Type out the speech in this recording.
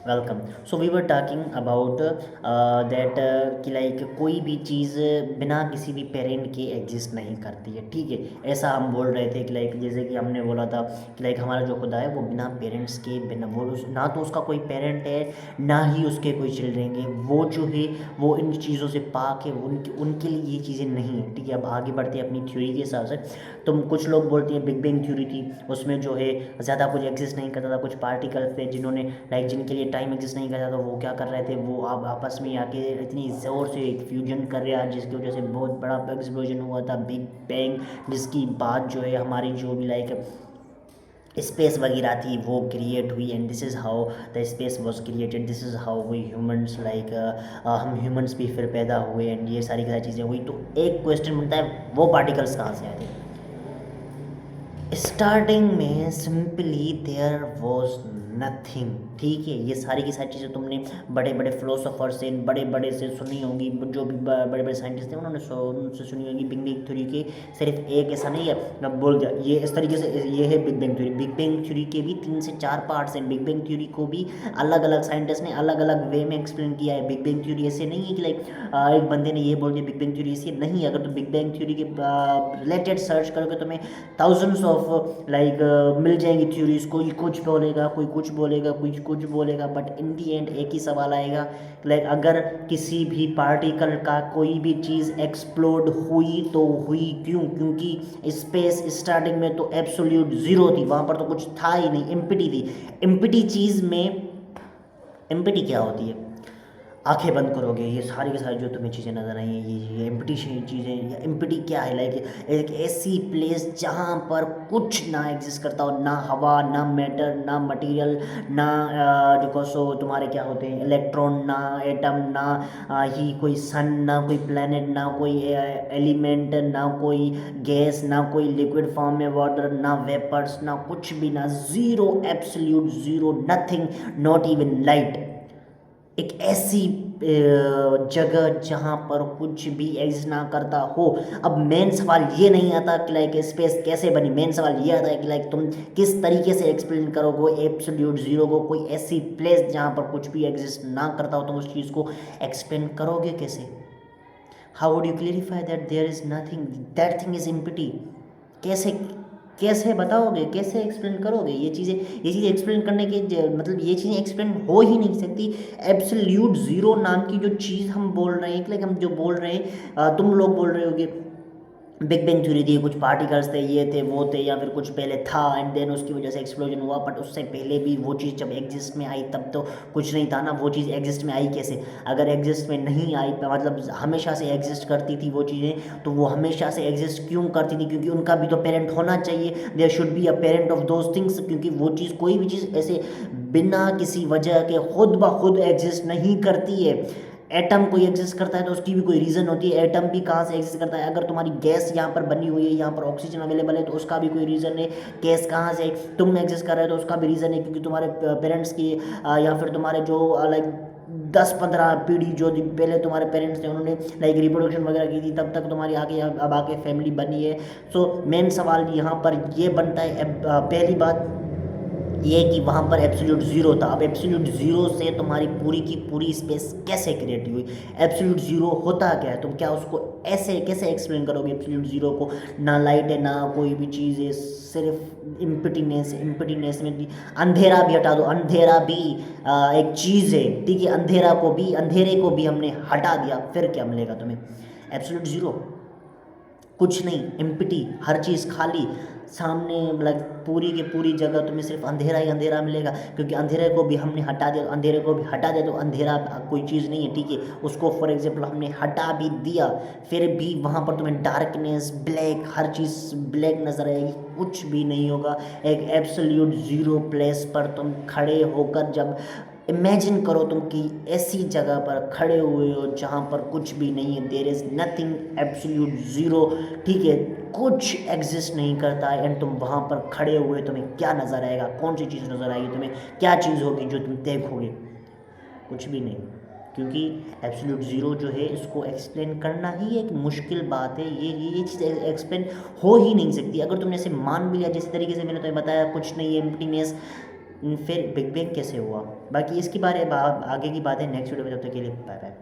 Welcome. So we were talking about that कि like कोई भी चीज़ बिना किसी भी पेरेंट के एग्जिस्ट नहीं करती है, ठीक है। ऐसा हम बोल रहे थे कि लाइक जैसे कि हमने बोला था कि लाइक हमारा जो खुदा है वो बिना पेरेंट्स के, बिना वो ना तो उसका कोई पेरेंट है, ना ही उसके कोई चिल्ड्रेन है। वो जो है वो इन चीज़ों से पाक है, उनके उनके लिए ये चीज़ें नहीं है, ठीक है। अब आगे बढ़ते हैं अपनी थ्योरी के हिसाब से। तो कुछ लोग बोलते हैं बिग बैंग थ्योरी थी, उसमें जो है ज़्यादा कुछ एग्जिस्ट नहीं करता था, कुछ पार्टिकल्स थे जिन्होंने लाइक जिनके लिए टाइम एग्जिस्ट नहीं करता था, वो क्या कर रहे थे, वो अब आपस में आके इतनी ज़ोर से एक फ्यूजन कर रहे हैं जिसकी वजह से बहुत बड़ा एक्सप्लोजन हुआ था, बिग बैंग। जिसकी बात जो है हमारी जो भी लाइक स्पेस वगैरह थी वो क्रिएट हुई, and this is how the space was created, this is how we humans like हम ह्यूमंस भी फिर पैदा हुए, एंड ये सारी की सारी चीज़ें हुई। तो एक क्वेश्चन बनता है, वो पार्टिकल्स कहाँ से आए थे? स्टार्टिंग में सिंपली देयर वॉज नथिंग, ठीक है। ये सारी की सारी चीज़ें तुमने बड़े बड़े फिलोसोफर से, बड़े बड़े से सुनी होंगी, जो भी बड़े बड़े साइंटिस्ट थे उन्होंने उनसे सुनी होंगी। बिग बैंग थ्योरी के सिर्फ एक ऐसा नहीं है, मैं बोल दिया ये इस तरीके से, ये है big bang theory. Big bang theory के भी 3 से 4 पार्ट्स हैं। बिग बैंग थ्योरी को भी अलग अलग साइंटिस्ट ने अलग अलग वे में एक्सप्लेन किया है। बिग बैंग थ्योरी ऐसे नहीं है कि लाइक एक बंदे ने ये बोल दिया बिग बैंग थ्योरी ऐसी नहीं है। अगर तुम बिग बैंग थ्योरी के रिलेटेड सर्च करोगे तुम्हें थाउजेंड्स ऑफ लाइक मिल जाएंगी थ्योरीज। कोई कुछ बोलेगा, कोई कुछ बोलेगा, कोई कुछ बोलेगा, बट इन दी एंड एक ही सवाल आएगा, लाइक अगर किसी भी पार्टिकल का कोई भी चीज़ एक्सप्लोड हुई तो हुई क्यों? क्योंकि स्पेस स्टार्टिंग में तो एब्सोल्यूट ज़ीरो थी, वहाँ पर तो कुछ था ही नहीं, एम्प्टी थी। एम्प्टी चीज़ में एम्प्टी क्या होती है? आंखें बंद करोगे, ये सारी की सारी जो तुम्हें चीज़ें नज़र आई हैं, ये एम्प्टी चीज़ें, या एम्प्टी क्या है? लाइक एक ऐसी प्लेस जहाँ पर कुछ ना एग्जिस्ट करता हो, ना हवा, ना मैटर, ना मटेरियल, ना जो सो तुम्हारे क्या होते हैं इलेक्ट्रॉन, ना एटम, ना ही कोई सन, ना कोई प्लेनेट, ना कोई एलिमेंट, ना कोई गैस, ना कोई लिक्विड फॉर्म में वाटर, ना वेपर्स, ना कुछ भी, ना zero, absolute zero, nothing, not even light. एक ऐसी जगह जहाँ पर कुछ भी एग्जिस्ट ना करता हो। अब मेन सवाल ये नहीं आता कि लाइक स्पेस कैसे बनी, मेन सवाल ये आता है कि लाइक तुम किस तरीके से एक्सप्लेन करोगे एब्सोल्यूट ज़ीरो को? कोई ऐसी प्लेस जहाँ पर कुछ भी एग्जिस्ट ना करता हो, तुम उस चीज़ को एक्सप्लेन करोगे कैसे? How would you clarify that there is nothing, that thing is empty? कैसे कैसे बताओगे, कैसे एक्सप्लेन करोगे ये चीज़ें एक्सप्लेन करने के मतलब ये चीज़ें एक्सप्लेन हो ही नहीं सकती। एब्सोल्यूट ज़ीरो नाम की जो चीज़ हम बोल रहे हैं, लाइक हम जो बोल रहे हैं, तुम लोग बोल रहे होगे बिग बैंग थ्योरी थी, कुछ पार्टिकल्स थे, ये थे, वो थे, या फिर कुछ पहले था एंड देन उसकी वजह से एक्सप्लोजन हुआ। बट उससे पहले भी वो चीज़ जब एग्जिस्ट में आई तब तो कुछ नहीं था ना। वो चीज़ एग्जिस्ट में आई कैसे? अगर एग्जिस्ट में नहीं आई मतलब हमेशा से एग्जिस्ट करती थी वो चीज़ें, तो वो हमेशा से एग्जिस्ट क्यों करती थी? क्योंकि उनका भी तो पेरेंट होना चाहिए, there should be a parent of those things. क्योंकि वो चीज़, कोई भी चीज़ ऐसे बिना किसी वजह के खुद ब खुद एग्जिस्ट नहीं करती है। एटम कोई एग्जिस्ट करता है तो उसकी भी कोई रीज़न होती है। एटम भी कहाँ से एग्जिस्ट करता है? अगर तुम्हारी गैस यहाँ पर बनी हुई है, यहाँ पर ऑक्सीजन अवेलेबल है, तो उसका भी कोई रीज़न है। गैस कहाँ से तुम एग्जिस्ट कर रहे हो तो उसका भी रीज़न है, क्योंकि तुम्हारे पेरेंट्स की या फिर तुम्हारे जो लाइक 10-15 पीढ़ी जो पहले तुम्हारे पेरेंट्स थे उन्होंने लाइक रिप्रोडक्शन वगैरह की थी, तब तक तुम्हारी आगे अब आके फैमिली बनी है। सो मेन सवाल यहाँ पर ये बनता है, पहली बात ये कि वहाँ पर एब्सोल्यूट ज़ीरो था। अब एब्सोल्यूट ज़ीरो से तुम्हारी पूरी की पूरी स्पेस कैसे क्रिएट हुई? एब्सोल्यूट ज़ीरो होता क्या है? तुम क्या उसको ऐसे कैसे एक्सप्लेन करोगे एब्सोल्यूट ज़ीरो को? ना लाइट है, ना कोई भी चीज़ है, सिर्फ इम्पिटीनेस। इम्पिटीनेस में भी अंधेरा भी हटा दो, अंधेरा भी एक चीज़ है, ठीक है। अंधेरे को भी हमने हटा दिया, फिर क्या मिलेगा तुम्हें? एब्सोल्यूट ज़ीरो, कुछ नहीं, एम्प्टी, हर चीज़ खाली सामने, मतलब पूरी की पूरी जगह तुम्हें सिर्फ अंधेरा ही अंधेरा मिलेगा। क्योंकि अंधेरे को भी हमने हटा दिया, अंधेरे को भी हटा दिया तो अंधेरा कोई चीज़ नहीं है, ठीक है। उसको फॉर एग्जांपल हमने हटा भी दिया, फिर भी वहाँ पर तुम्हें डार्कनेस, ब्लैक, हर चीज़ ब्लैक नज़र आएगी, कुछ भी नहीं होगा। एक एब्सोल्यूट ज़ीरो प्लेस पर तुम खड़े होकर जब इमेजिन करो तुम कि ऐसी जगह पर खड़े हुए हो जहाँ पर कुछ भी नहीं है, there is nothing, absolute zero, ठीक है। कुछ एग्जिस्ट नहीं करता है, एंड तुम वहाँ पर खड़े हुए, तुम्हें क्या नज़र आएगा? कौन सी चीज़ नज़र आएगी तुम्हें? क्या चीज़ होगी जो तुम देखोगे? कुछ भी नहीं। क्योंकि एब्सोल्यूट ज़ीरो जो है इसको एक्सप्लेन करना ही एक मुश्किल बात है। ये चीज़ एक्सप्लेन हो ही नहीं सकती। अगर तुमने इसे मान भी लिया, जिस तरीके से मैंने तुम्हें बताया कुछ नहीं है, एम्प्टीनेस, फिर बिग बैंग कैसे हुआ, बाकी इसकी बारे आगे की बातें नेक्स्ट वीडियो में, तब तक के लिए बाय बाय।